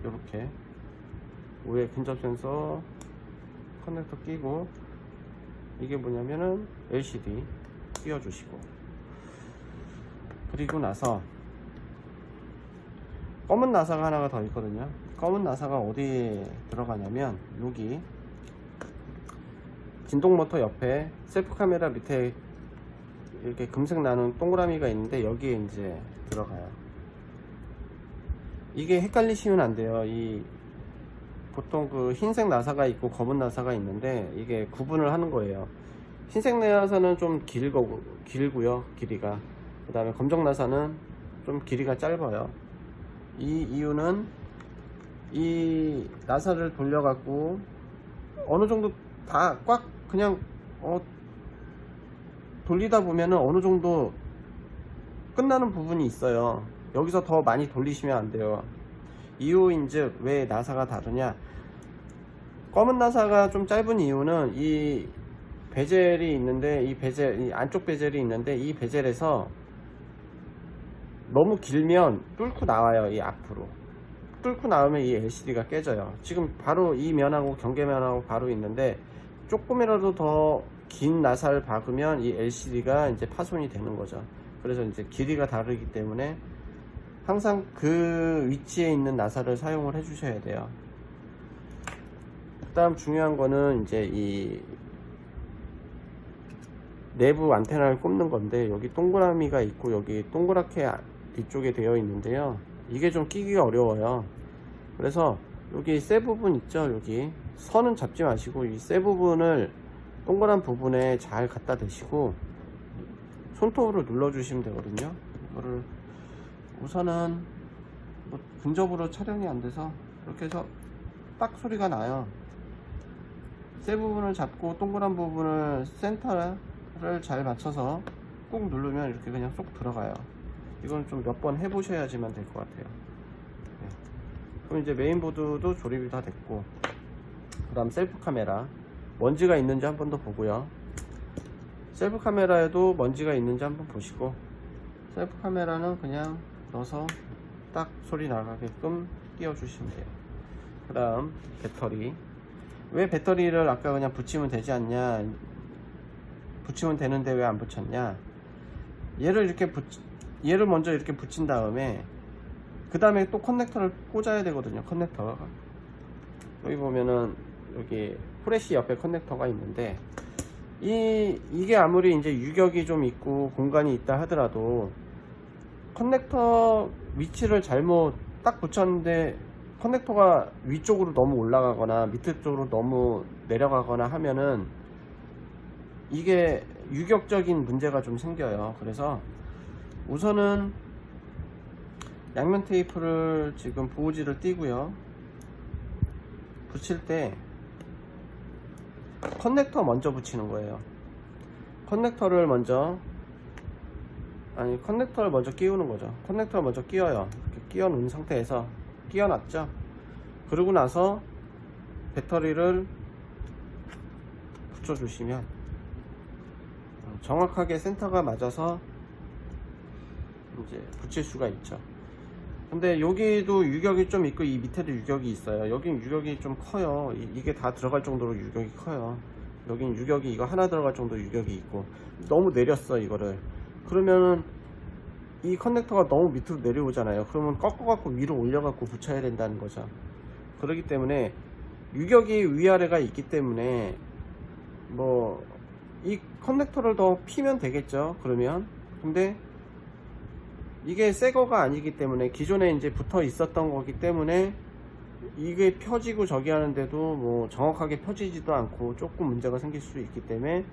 이렇게 위에 근접 센서 커넥터 끼고, 이게 뭐냐면은 LCD 끼워주시고, 그리고 나서 검은 나사가 하나가 더 있거든요. 검은 나사가 어디에 들어가냐면 여기 진동 모터 옆에 셀프 카메라 밑에 이렇게 금색 나는 동그라미가 있는데 여기에 이제 들어가요. 이게 헷갈리시면 안 돼요. 보통 그 흰색 나사가 있고 검은 나사가 있는데 이게 구분을 하는 거예요. 흰색 나사는 좀 길고요, 길이가. 그 다음에 검정 나사는 좀 길이가 짧아요. 이 이유는 이 나사를 돌려 갖고 어느 정도 다 꽉 그냥 돌리다 보면은 어느 정도 끝나는 부분이 있어요. 여기서 더 많이 돌리시면 안 돼요. 이유인즉 왜 나사가 다르냐, 검은 나사가 좀 짧은 이유는 이 베젤이 있는데, 이 안쪽 베젤이 있는데, 이 베젤에서 너무 길면 뚫고 나와요. 이 앞으로 뚫고 나오면 이 LCD가 깨져요. 지금 바로 이 면하고 경계면하고 바로 있는데 조금이라도 더 긴 나사를 박으면 이 LCD가 이제 파손이 되는 거죠. 그래서 이제 길이가 다르기 때문에 항상 그 위치에 있는 나사를 사용을 해 주셔야 돼요. 그 다음 중요한 거는 이제 이 내부 안테나를 꼽는 건데, 여기 동그라미가 있고 여기 동그랗게 뒤쪽에 되어 있는데요, 이게 좀 끼기가 어려워요. 그래서 여기 쇠 부분 있죠, 여기 선은 잡지 마시고 이 쇠 부분을 동그란 부분에 잘 갖다 대시고 손톱으로 눌러 주시면 되거든요. 이거를 우선은 뭐 근접으로 촬영이 안 돼서 이렇게 해서 딱 소리가 나요. 쇠 부분을 잡고 동그란 부분을 센터를 잘 맞춰서 꾹 누르면 이렇게 그냥 쏙 들어가요. 이건 좀 몇 번 해보셔야지만 될 것 같아요. 네. 그럼 이제 메인보드도 조립이 다 됐고, 그 다음 셀프 카메라 먼지가 있는지 한 번 더 보고요. 셀프 카메라에도 먼지가 있는지 한번 보시고, 셀프 카메라는 그냥 넣어서 딱 소리 나가게끔 끼워 주시면 돼요. 그 다음 배터리. 왜 배터리를 아까 그냥 붙이면 되지 않냐, 붙이면 되는데 왜 안 붙였냐, 얘를 먼저 이렇게 붙인 다음에 그 다음에 또 커넥터를 꽂아야 되거든요. 커넥터가 여기 보면은 여기 프레시 옆에 커넥터가 있는데 이게 아무리 이제 유격이 좀 있고 공간이 있다 하더라도 커넥터 위치를 잘못 딱 붙였는데 커넥터가 위쪽으로 너무 올라가거나 밑에 쪽으로 너무 내려가거나 하면은 이게 유격적인 문제가 좀 생겨요. 그래서 우선은 양면 테이프를 지금 보호지를 띄고요. 붙일 때 커넥터 먼저 붙이는 거예요. 커넥터를 먼저 끼우는 거죠. 커넥터를 먼저 끼워요. 이렇게 끼워 놓은 상태에서 끼워 놨죠. 그러고 나서 배터리를 붙여 주시면 정확하게 센터가 맞아서 이제 붙일 수가 있죠. 근데 여기도 유격이 좀 있고 이 밑에도 유격이 있어요. 여긴 유격이 좀 커요. 이게 다 들어갈 정도로 유격이 커요. 여긴 유격이 이거 하나 들어갈 정도 유격이 있고 너무 내렸어 이거를. 그러면은 이 커넥터가 너무 밑으로 내려오잖아요. 그러면 꺾어 갖고 위로 올려 갖고 붙여야 된다는 거죠. 그렇기 때문에 유격이 위아래가 있기 때문에 뭐 이 커넥터를 더 피면 되겠죠. 그러면 근데 이게 새 거가 아니기 때문에 기존에 이제 붙어 있었던 거기 때문에 이게 펴지고 저기 하는데도 뭐 정확하게 펴지지도 않고 조금 문제가 생길 수 있기 때문에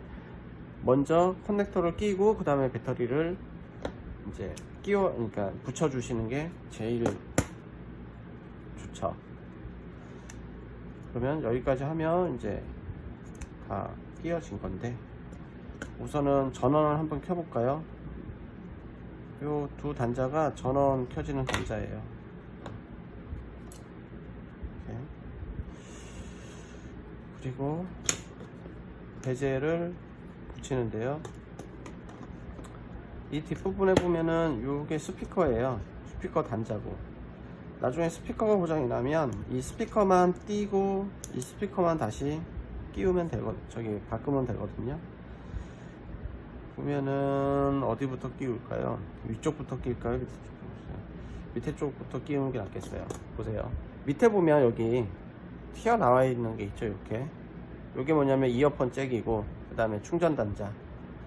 먼저 커넥터를 끼고 그 다음에 배터리를 이제 그러니까 붙여 주시는 게 제일 좋죠. 그러면 여기까지 하면 이제 다 끼워진 건데 우선은 전원을 한번 켜볼까요? 요 두 단자가 전원 켜지는 단자예요. 이렇게. 그리고 베젤을 붙이는데요. 이 뒷부분에 보면은 요게 스피커예요. 스피커 단자고 나중에 스피커가 고장이 나면 이 스피커만 띄고 이 스피커만 다시 끼우면 바꾸면 되거든요. 보면은 어디부터 끼울까요? 위쪽부터 끼울까요? 밑에 쪽부터 끼우는 게 낫겠어요. 보세요. 밑에 보면 여기 튀어나와 있는 게 있죠. 이렇게 요게 뭐냐면 이어폰 잭이고 그 다음에 충전 단자.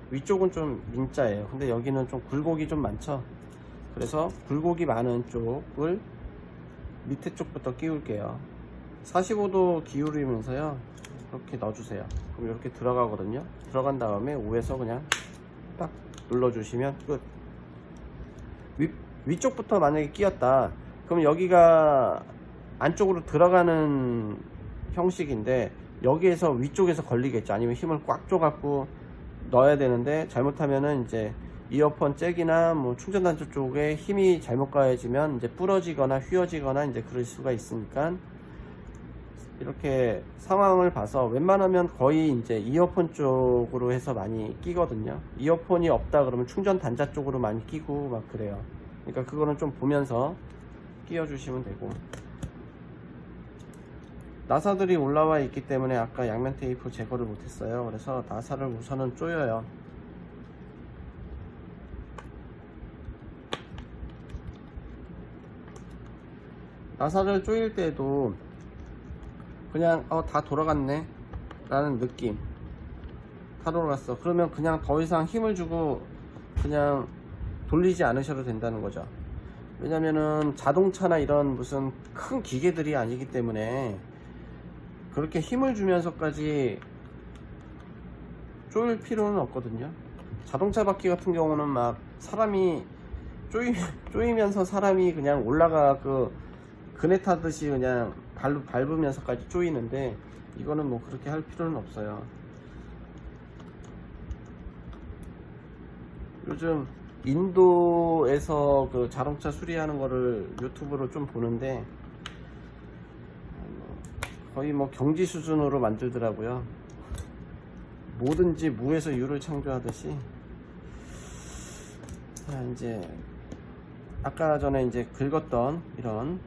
위쪽은 좀 민자예요. 근데 여기는 좀 굴곡이 좀 많죠. 그래서 굴곡이 많은 쪽을 밑에 쪽부터 끼울게요. 45도 기울이면서요 이렇게 넣어주세요. 그럼 이렇게 들어가거든요. 들어간 다음에 위에서 그냥 딱 눌러주시면 끝. 위쪽부터 만약에 끼웠다 그럼 여기가 안쪽으로 들어가는 형식인데 여기에서 위쪽에서 걸리겠죠. 아니면 힘을 꽉 줘갖고 넣어야 되는데 잘못하면은 이제 이어폰 잭이나 뭐 충전단자 쪽에 힘이 잘못 가해지면 이제 부러지거나 휘어지거나 이제 그럴 수가 있으니까 이렇게 상황을 봐서 웬만하면 거의 이제 이어폰 쪽으로 해서 많이 끼거든요. 이어폰이 없다 그러면 충전 단자 쪽으로 많이 끼고 막 그래요. 그러니까 그거는 좀 보면서 끼워 주시면 되고 나사들이 올라와 있기 때문에 아까 양면 테이프 제거를 못했어요. 그래서 나사를 우선은 조여요. 나사를 조일 때도 그냥 다 돌아갔네 라는 느낌. 다 돌아갔어. 그러면 그냥 더 이상 힘을 주고 그냥 돌리지 않으셔도 된다는 거죠. 왜냐면은 자동차나 이런 무슨 큰 기계들이 아니기 때문에 그렇게 힘을 주면서까지 조일 필요는 없거든요. 자동차 바퀴 같은 경우는 막 사람이 조이면서 사람이 그냥 올라가 그네 타듯이 그냥 발로 밟으면서까지 조이는데 이거는 뭐 그렇게 할 필요는 없어요. 요즘 인도에서 그 자동차 수리하는 거를 유튜브로 좀 보는데 거의 뭐 경지 수준으로 만들더라고요. 뭐든지 무에서 유를 창조하듯이. 자, 이제 아까 전에 이제 긁었던 이런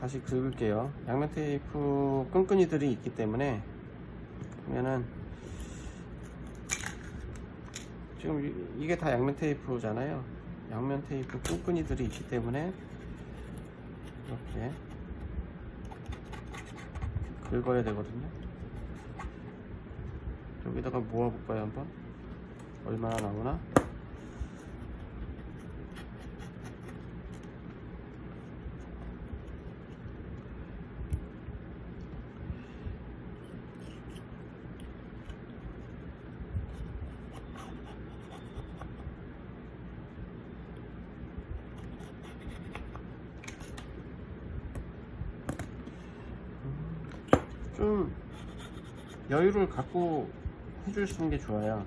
다시 긁을게요. 양면 테이프 끈끈이들이 있기 때문에 보면은 지금 이게 다 양면 테이프잖아요. 양면 테이프 끈끈이들이 있기 때문에 이렇게 긁어야 되거든요. 여기다가 모아볼까요 한번? 얼마나 나오나? 좀 여유를 갖고 해주시는 게 좋아요.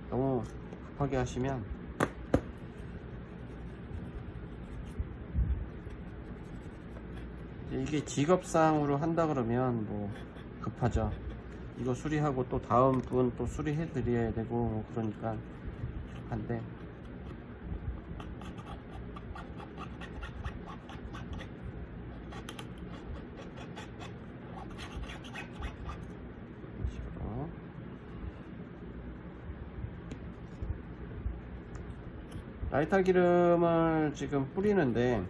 너무 급하게 하시면 이게 직업상으로 한다 그러면 뭐 급하죠. 이거 수리하고 또 다음 분 또 수리해 드려야 되고 뭐 그러니까 급한데, 라이터 기름을 지금 뿌리는데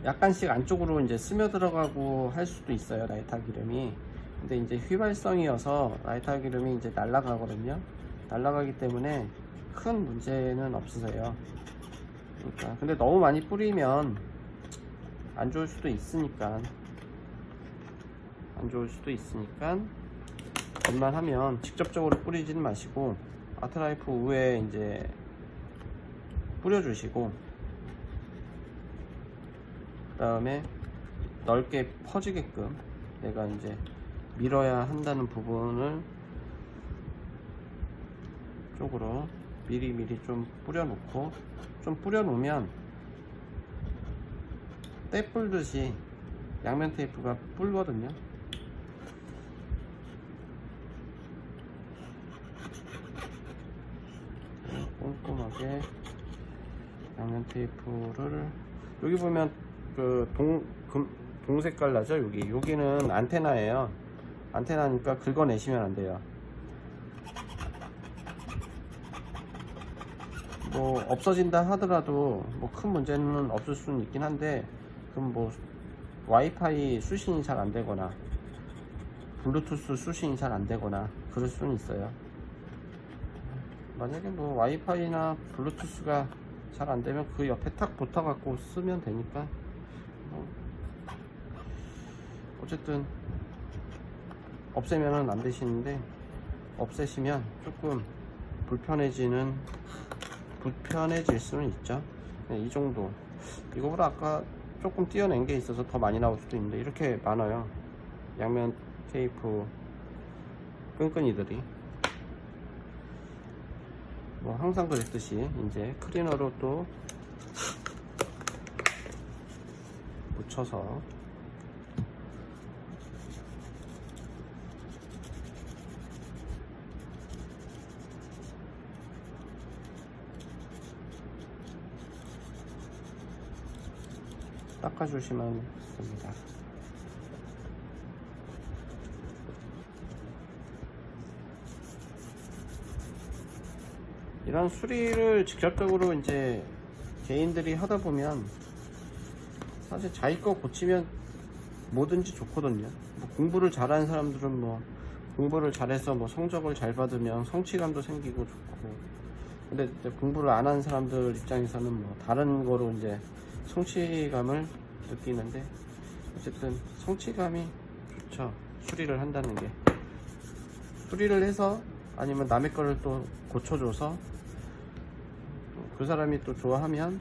약간씩 안쪽으로 이제 스며 들어가고 할 수도 있어요, 라이터 기름이. 근데 이제 휘발성이어서 라이터 기름이 이제 날아가거든요. 날아가기 때문에 큰 문제는 없으세요. 그러니까 근데 너무 많이 뿌리면 안 좋을 수도 있으니까, 웬만하면 직접적으로 뿌리지는 마시고 아트라이프 위에 이제 뿌려주시고, 그 다음에 넓게 퍼지게끔 내가 이제 밀어야 한다는 부분을 쪽으로 미리미리 좀 뿌려놓고, 좀 뿌려놓으면 때 불듯이 양면 테이프가 불거든요. 꼼꼼하게 양면 테이프를, 여기 보면 그 동색깔 나죠? 여기는 안테나예요. 안테나니까 긁어내시면 안 돼요. 뭐 없어진다 하더라도 뭐 큰 문제는 없을 수는 있긴 한데, 그럼 뭐 와이파이 수신이 잘 안 되거나 블루투스 수신이 잘 안 되거나 그럴 수는 있어요. 만약에 뭐 와이파이나 블루투스가 잘 안 되면 그 옆에 탁 붙어 갖고 쓰면 되니까, 어쨌든 없애면은 안 되시는데, 없애시면 조금 불편해질 수는 있죠. 네, 이 정도. 이거보다 아까 조금 띄어낸 게 있어서 더 많이 나올 수도 있는데, 이렇게 많아요. 양면 테이프 끈끈이들이. 뭐 항상 그랬듯이 이제 클리너로 또 묻혀서 닦아주시면 됩니다. 이런 수리를 직접적으로 이제 개인들이 하다 보면 사실 자기 거 고치면 뭐든지 좋거든요. 뭐 공부를 잘하는 사람들은 뭐 공부를 잘해서 뭐 성적을 잘 받으면 성취감도 생기고 좋고, 근데 이제 공부를 안 하는 사람들 입장에서는 뭐 다른 거로 이제 성취감을 느끼는데, 어쨌든 성취감이 좋죠. 수리를 한다는 게. 수리를 해서 아니면 남의 거를 또 고쳐줘서 그 사람이 또 좋아하면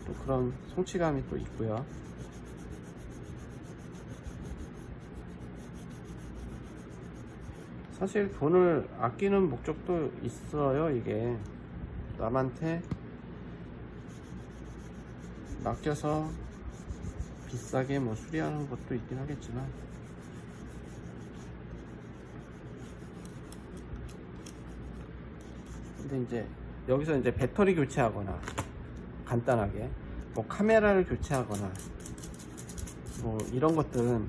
또 그런 성취감이 또 있고요. 사실 돈을 아끼는 목적도 있어요. 이게 남한테 맡겨서 비싸게 뭐 수리하는 것도 있긴 하겠지만, 근데 이제 여기서 이제 배터리 교체하거나 간단하게 뭐 카메라를 교체하거나 뭐 이런 것들은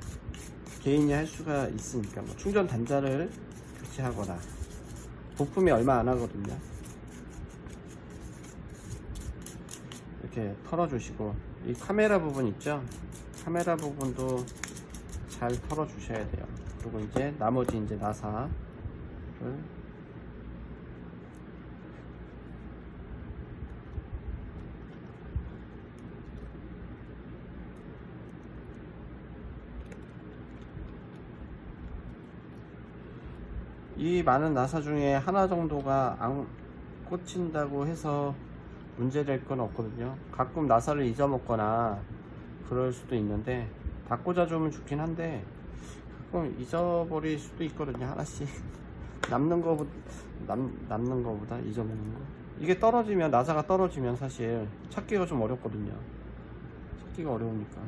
개인이 할 수가 있으니까, 뭐 충전 단자를 교체하거나 부품이 얼마 안 하거든요. 이렇게 털어주시고, 이 카메라 부분 있죠? 카메라 부분도 잘 털어 주셔야 돼요. 그리고 이제 나머지 이제 나사를 이 많은 나사 중에 하나 정도가 안 꽂힌다고 해서 문제될 건 없거든요. 가끔 나사를 잊어먹거나 그럴 수도 있는데 다 꽂아주면 좋긴 한데 가끔 잊어버릴 수도 있거든요. 하나씩 남는 거보다 잊어먹는 거. 이게 떨어지면, 나사가 떨어지면 사실 찾기가 좀 어렵거든요. 찾기가 어려우니까.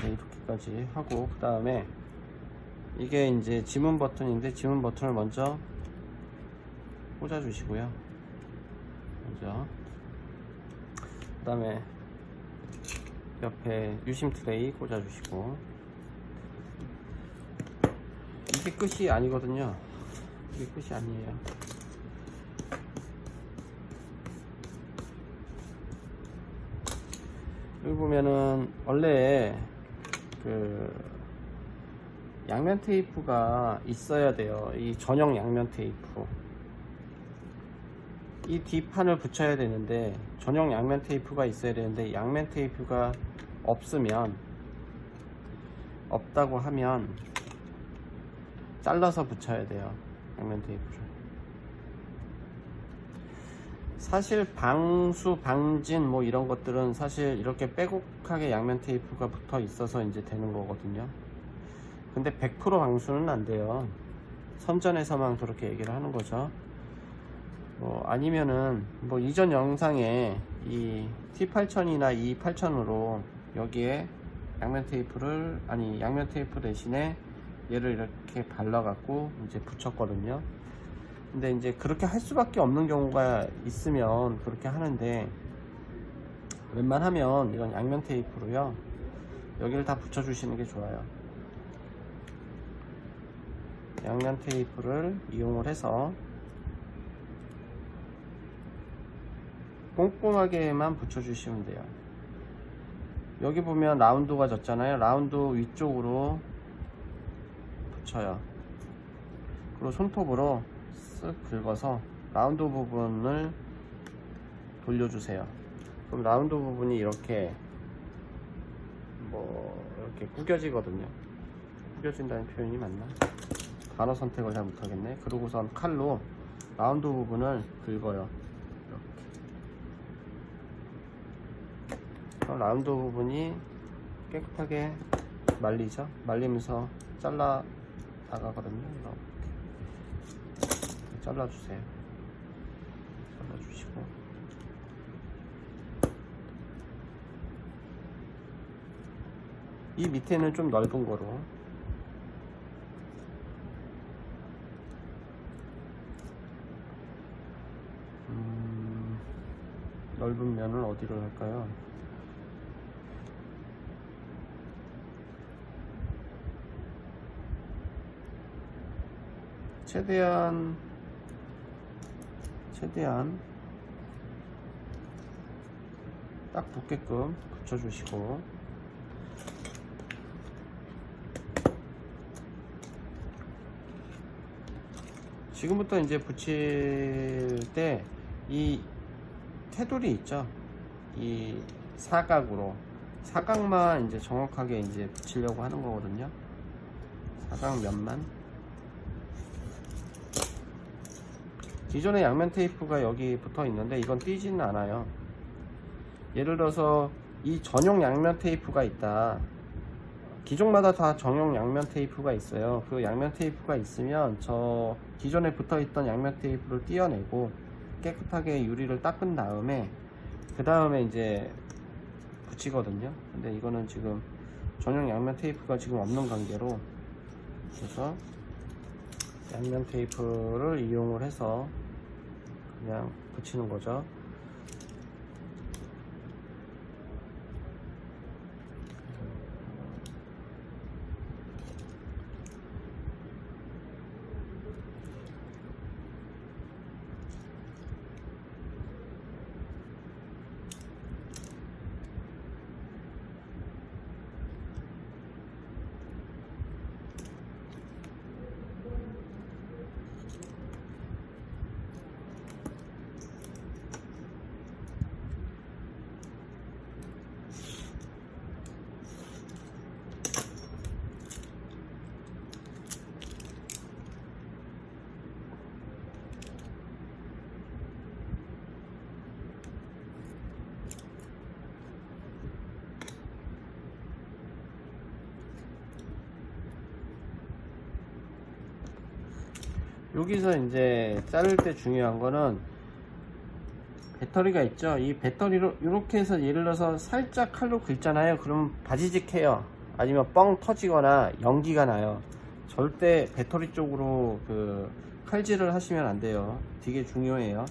네, 이렇게까지 하고, 그 다음에 이게 이제 지문 버튼인데 지문 버튼을 먼저 꽂아 주시고요. 먼저 그 다음에 옆에 유심 트레이 꽂아 주시고, 이게 끝이 아니거든요. 이게 끝이 아니에요. 여기 보면은 원래 그 양면 테이프가 있어야 돼요. 이 전용 양면 테이프, 이 뒷판을 붙여야 되는데 전용 양면 테이프가 있어야 되는데 양면 테이프가 없다고 하면 잘라서 붙여야 돼요. 양면 테이프를. 사실 방수, 방진 뭐 이런 것들은 사실 이렇게 빼곡하게 양면 테이프가 붙어 있어서 이제 되는 거거든요. 근데 100% 방수는 안 돼요. 선전에서만 그렇게 얘기를 하는 거죠. 뭐 아니면은 뭐 이전 영상에 이 T8000이나 E8000으로 여기에 양면 테이프 대신에 얘를 이렇게 발라 갖고 이제 붙였거든요. 근데 이제 그렇게 할 수밖에 없는 경우가 있으면 그렇게 하는데, 웬만하면 이건 양면 테이프로요, 여기를 다 붙여 주시는 게 좋아요. 양면 테이프를 이용을 해서 꼼꼼하게만 붙여 주시면 돼요. 여기 보면 라운드가 졌잖아요. 라운드 위쪽으로 붙여요. 그리고 손톱으로 쓱 긁어서 라운드 부분을 돌려주세요. 그럼 라운드 부분이 이렇게 이렇게 구겨지거든요. 구겨진다는 표현이 맞나? 단어 선택을 잘 못하겠네. 그러고선 칼로 라운드 부분을 긁어요. 이렇게. 라운드 부분이 깨끗하게 말리죠. 말리면서 잘라 나가거든요. 이렇게 잘라주세요. 잘라주시고, 이 밑에는 좀 넓은 거로, 넓은 면을 어디로 할까요? 최대한 딱 붙게끔 붙여주시고, 지금부터 이제 붙일 때 이 테두리 있죠, 이 사각만 이제 정확하게 이제 붙이려고 하는 거거든요. 사각면만. 기존의 양면 테이프가 여기 붙어 있는데 이건 띄지는 않아요. 예를 들어서 이 전용 양면 테이프가 있다. 기종마다 다 전용 양면 테이프가 있어요. 그 양면 테이프가 있으면 저 기존에 붙어 있던 양면 테이프를 띄어내고 깨끗하게 유리를 닦은 다음에 그 다음에 이제 붙이거든요. 근데 이거는 지금 전용 양면 테이프가 지금 없는 관계로, 그래서 양면 테이프를 이용을 해서 그냥 붙이는 거죠. 여기서 이제 자를 때 중요한 거는 배터리가 있죠. 이 배터리로 이렇게 해서 예를 들어서 살짝 칼로 긁잖아요. 그럼 바지직해요. 아니면 뻥 터지거나 연기가 나요. 절대 배터리 쪽으로 그 칼질을 하시면 안 돼요. 되게 중요해요.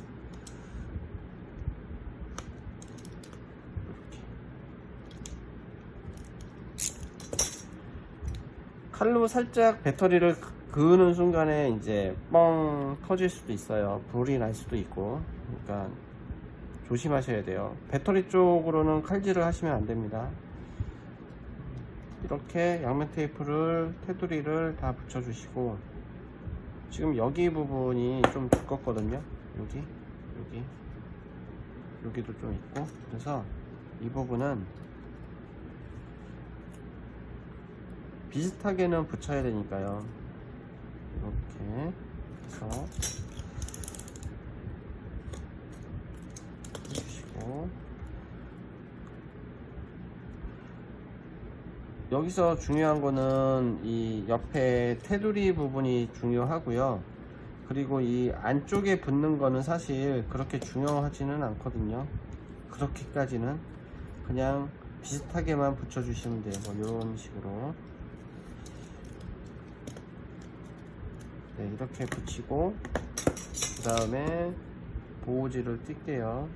칼로 살짝 배터리를 그으는 순간에 이제 뻥 터질 수도 있어요. 불이 날 수도 있고. 그러니까 조심하셔야 돼요. 배터리 쪽으로는 칼질을 하시면 안 됩니다. 이렇게 양면 테이프를, 테두리를 다 붙여 주시고, 지금 여기 부분이 좀 두껍거든요. 여기도 좀 있고, 그래서 이 부분은 비슷하게는 붙여야 되니까요. 이렇게 해서 해주시고, 여기서 중요한 거는 이 옆에 테두리 부분이 중요하고요. 그리고 이 안쪽에 붙는 거는 사실 그렇게 중요하지는 않거든요. 그렇게까지는 그냥 비슷하게만 붙여 주시면 돼요. 뭐 이런 식으로. 네, 이렇게 붙이고 그 다음에 보호지를 뛸게요.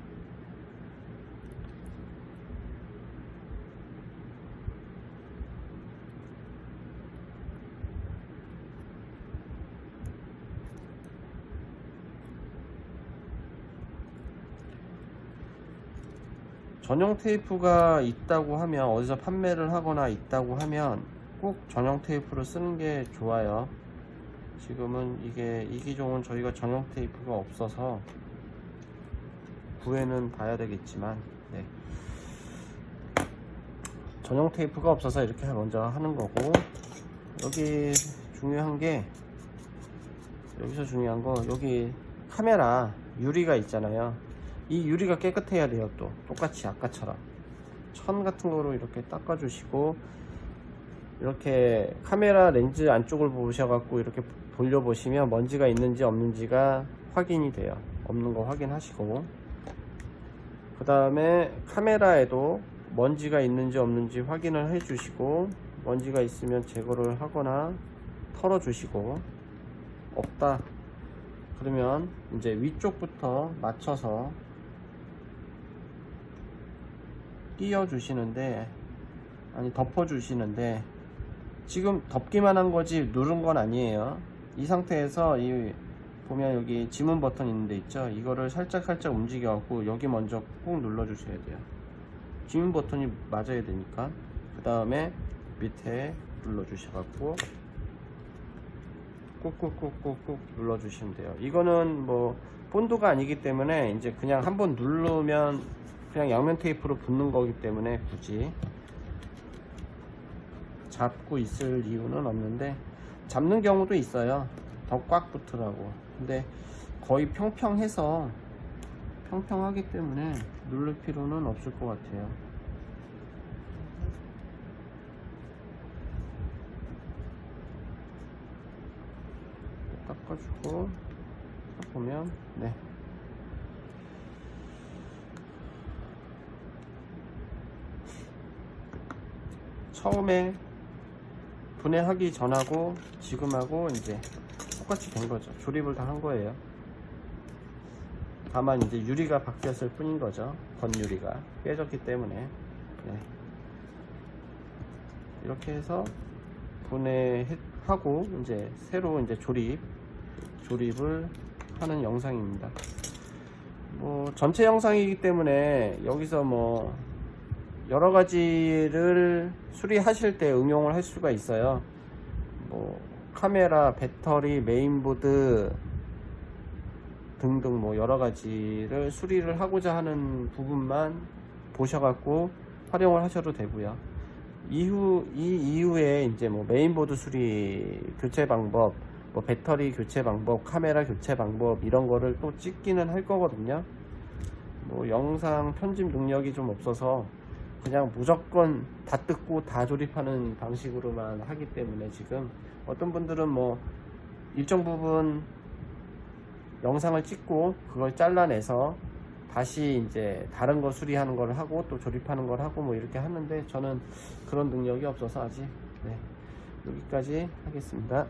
전용 테이프가 있다고 하면, 어디서 판매를 하거나 있다고 하면 꼭 전용 테이프를 쓰는 게 좋아요. 지금은 이 기종은 저희가 전용 테이프가 없어서 구해는 봐야 되겠지만, 네. 전용 테이프가 없어서 이렇게 먼저 하는 거고, 여기 중요한 게, 여기서 중요한 거, 여기 카메라 유리가 있잖아요. 이 유리가 깨끗해야 돼요. 또 똑같이 아까처럼 천 같은 거로 이렇게 닦아 주시고, 이렇게 카메라 렌즈 안쪽을 보셔갖고 이렇게 돌려보시면 먼지가 있는지 없는지가 확인이 돼요. 없는 거 확인하시고, 그 다음에 카메라에도 먼지가 있는지 없는지 확인을 해 주시고, 먼지가 있으면 제거를 하거나 털어 주시고, 없다 그러면 이제 위쪽부터 맞춰서 끼워 주시는데, 아니 덮어 주시는데, 지금 덮기만 한 거지 누른 건 아니에요. 이 상태에서 이 보면 여기 지문 버튼 있는데 있죠. 이거를 살짝 움직여 갖고 여기 먼저 꾹 눌러 주셔야 돼요. 지문 버튼이 맞아야 되니까. 그 다음에 밑에 눌러 주셔 갖고 꾹꾹꾹꾹꾹 눌러 주시면 돼요. 이거는 뭐 본드가 아니기 때문에 이제 그냥 한번 누르면 그냥 양면 테이프로 붙는 거기 때문에 굳이 잡고 있을 이유는 없는데, 잡는 경우도 있어요. 더 꽉 붙으라고. 근데 거의 평평해서, 평평하기 때문에 누를 필요는 없을 것 같아요. 닦아주고 보면, 네, 처음에 분해하기 전하고 지금하고 이제 똑같이 된 거죠. 조립을 다 한 거예요. 다만 이제 유리가 바뀌었을 뿐인 거죠. 건유리가 깨졌기 때문에. 네. 이렇게 해서 분해하고 이제 새로 이제 조립을 하는 영상입니다. 뭐 전체 영상이기 때문에 여기서 뭐 여러 가지를 수리하실 때 응용을 할 수가 있어요. 뭐 카메라, 배터리, 메인보드 등등 뭐 여러 가지를 수리를 하고자 하는 부분만 보셔갖고 활용을 하셔도 되고요. 이 이후에 이제 뭐 메인보드 수리 교체 방법, 뭐 배터리 교체 방법, 카메라 교체 방법 이런 거를 또 찍기는 할 거거든요. 뭐 영상 편집 능력이 좀 없어서 그냥 무조건 다 뜯고 다 조립하는 방식으로만 하기 때문에, 지금 어떤 분들은 뭐 일정 부분 영상을 찍고 그걸 잘라내서 다시 이제 다른 거 수리하는 걸 하고 또 조립하는 걸 하고 뭐 이렇게 하는데 저는 그런 능력이 없어서 아직. 네, 여기까지 하겠습니다.